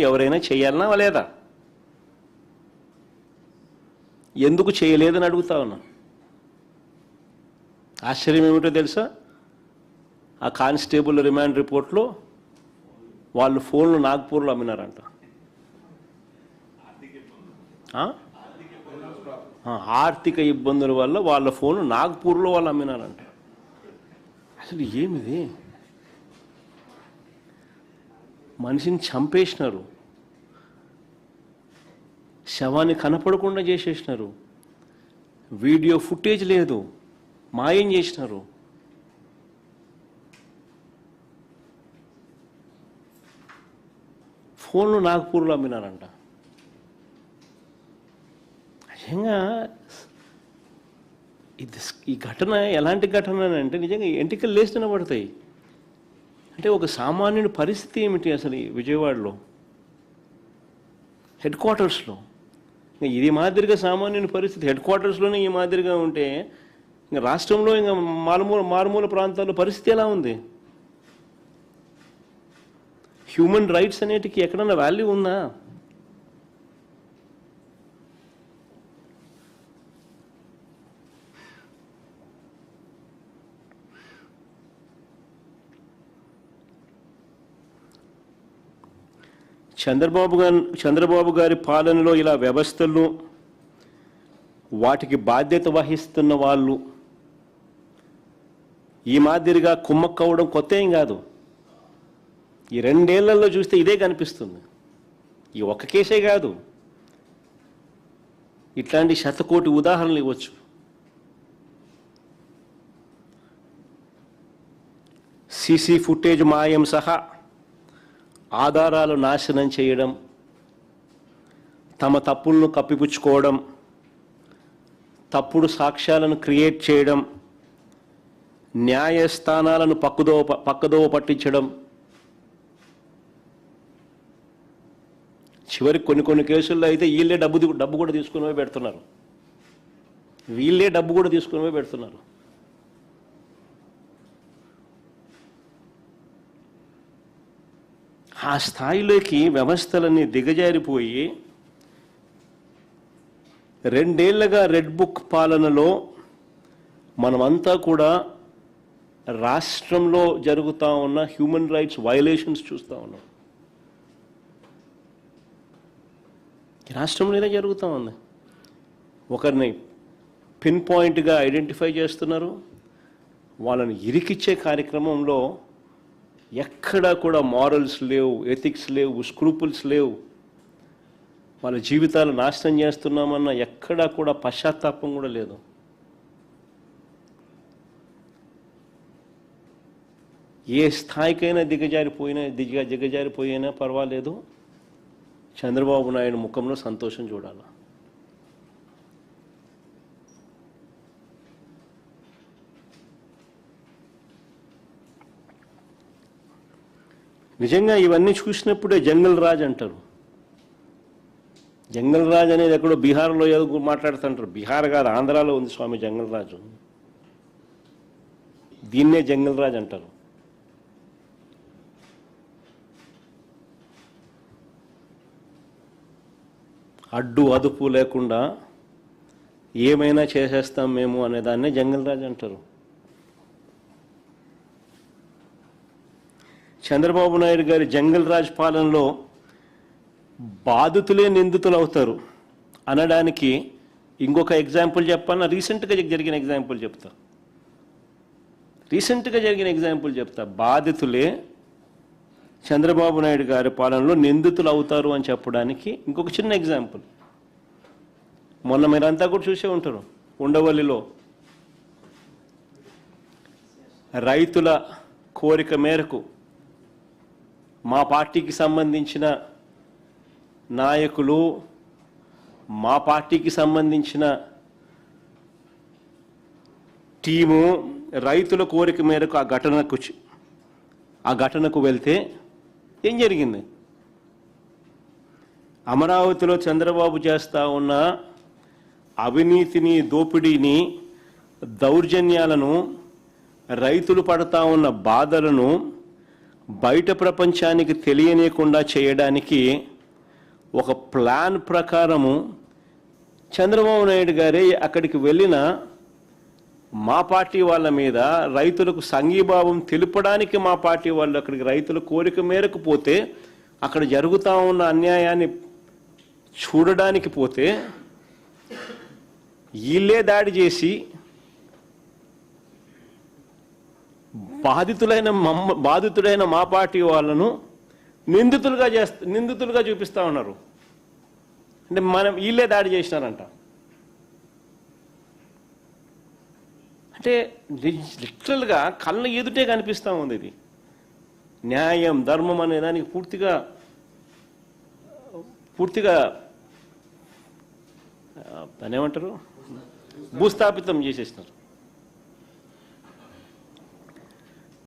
ఎవరైనా చేయాలనా లేదా? ఎందుకు చేయలేదని అడుగుతా ఉన్నా. ఆశ్చర్యం ఏమిటో తెలుసా? ఆ కానిస్టేబుల్ రిమాండ్ రిపోర్ట్లో వాళ్ళు ఫోన్లు నాగ్పూర్లో అమ్మినారంట. ఆర్థిక ఇబ్బందుల వల్ల వాళ్ళ ఫోన్లు నాగ్పూర్లో వాళ్ళు అమ్మినారంట. అసలు ఏమిది? మనిషిని చంపేసినారు, శవాన్ని కనపడకుండా చేసేసినారు, వీడియో ఫుటేజ్ లేదు, మాయం చేసినారు. ఫోన్లు నాగ్పూర్లో అమ్మినారంట. నిజంగా ఈ ఘటన ఎలాంటి ఘటన అంటే నిజంగా ఎంటికలు లేస్తూనే పడతాయి. అంటే ఒక సామాన్యుడి పరిస్థితి ఏమిటి అసలు ఈ విజయవాడలో హెడ్ క్వార్టర్స్లో? ఇది మాదిరిగా సామాన్యుని పరిస్థితి హెడ్ క్వార్టర్స్లోనే ఈ మాదిరిగా ఉంటే ఇంకా రాష్ట్రంలో ఇంకా మారుమూల ప్రాంతాల్లో పరిస్థితి ఎలా ఉంది? హ్యూమన్ రైట్స్ అనేటికి ఎక్కడన్నా వాల్యూ ఉందా? చంద్రబాబు గారి పాలనలో ఇలా వ్యవస్థలను వాటికి బాధ్యత వహిస్తున్న వాళ్ళు ఈ మాదిరిగా కుమ్మక్కవడం కొత్త ఏం కాదు. ఈ 2 ఏళ్లలో చూస్తే ఇదే కనిపిస్తుంది. ఈ ఒక్క కేసే కాదు, ఇట్లాంటి శతకోటి ఉదాహరణలు ఇవ్వచ్చు. సీసీ ఫుటేజ్ మాయం సహా ఆధారాలు నాశనం చేయడం, తమ తప్పులను కప్పిపుచ్చుకోవడం, తప్పుడు సాక్ష్యాలను క్రియేట్ చేయడం, న్యాయస్థానాలను పక్కదోవ పట్టించడం, చివరికి కొన్ని కేసుల్లో అయితే వీళ్ళే డబ్బు కూడా తీసుకుని పెడుతున్నారు. ఆ స్థాయిలోకి వ్యవస్థలన్నీ దిగజారిపోయి 2 ఏళ్లుగా రెడ్ బుక్ పాలనలో మనమంతా కూడా రాష్ట్రంలో జరుగుతూ ఉన్న హ్యూమన్ రైట్స్ వయలేషన్స్ చూస్తూ ఉన్నాం. రాష్ట్రంలో ఇదే జరుగుతూ ఉంది. ఒకరిని పిన్ పాయింట్గా ఐడెంటిఫై చేస్తున్నారు, వాళ్ళని ఇరికిచ్చే కార్యక్రమంలో ఎక్కడా కూడా మారల్స్ లేవు, ఎథిక్స్ లేవు, స్క్రూపుల్స్ లేవు. వాళ్ళ జీవితాలు నాశనం చేస్తున్నామన్న ఎక్కడా కూడా పశ్చాత్తాపం కూడా లేదు. ఏ స్థాయికైనా దిగజారిపోయినా పర్వాలేదు, చంద్రబాబు నాయుడు ముఖంలో సంతోషం చూడాలి. నిజంగా ఇవన్నీ చూసినప్పుడే జంగల్ రాజ్ అంటారు. జంగల్ రాజ్ అనేది ఎక్కడో బీహార్లో ఏదో మాట్లాడుతుంటారు. బీహార్ కాదు, ఆంధ్రాలో ఉంది స్వామి జంగల్ రాజు. దీన్నే జంగల్ రాజ్ అంటారు. అడ్డు అదుపు లేకుండా ఏమైనా చేసేస్తాం మేము అనేదాన్నే జంగల్ రాజ్ అంటారు. చంద్రబాబు నాయుడు గారి జంగల్ రాజ్ పాలనలో బాధితులే నిందితులు అవుతారు అనడానికి ఇంకొక ఎగ్జాంపుల్ చెప్పాను. రీసెంట్గా జరిగిన ఎగ్జాంపుల్ చెప్తా. బాధితులే చంద్రబాబు నాయుడు గారి పాలనలో నిందితులు అవుతారు అని చెప్పడానికి ఇంకొక చిన్న ఎగ్జాంపుల్. మొన్న మీరంతా కూడా చూసే ఉంటారు, ఉండవల్లిలో రైతుల కోరిక మేరకు మా పార్టీకి సంబంధించిన నాయకులు, మా పార్టీకి సంబంధించిన టీము రైతుల కోరిక మేరకు ఆ ఘటనకు వెళ్తే ఏం జరిగింది? అమరావతిలో చంద్రబాబు చేస్తూ ఉన్న అవినీతిని, దోపిడీని, దౌర్జన్యాలను, రైతులు పడతా ఉన్న బాధలను బయట ప్రపంచానికి తెలియనీయకుండా చేయడానికి ఒక ప్లాన్ ప్రకారము చంద్రబాబు నాయుడు గారే అక్కడికి వెళ్ళిన మా పార్టీ వాళ్ళ మీద రైతులకు సంఘీభావం తెలుపడానికి మా పార్టీ వాళ్ళు అక్కడికి రైతుల కోరిక మేరకు పోతే అక్కడ జరుగుతూ ఉన్న అన్యాయాన్ని చూడడానికి పోతే వీళ్ళే దాడి చేసి బాధితుడైన మా పార్టీ వాళ్ళను నిందితులుగా చూపిస్తూ ఉన్నారు. అంటే వీళ్ళే దాడి చేసినారంట. అంటే లిటరల్గా కళ్ళ ఎదుటే కనిపిస్తూ ఉంది. ఇది న్యాయం ధర్మం అనే దానికి పూర్తిగా దాన్ని ఏమంటారు, భూస్థాపితం చేసేసినారు.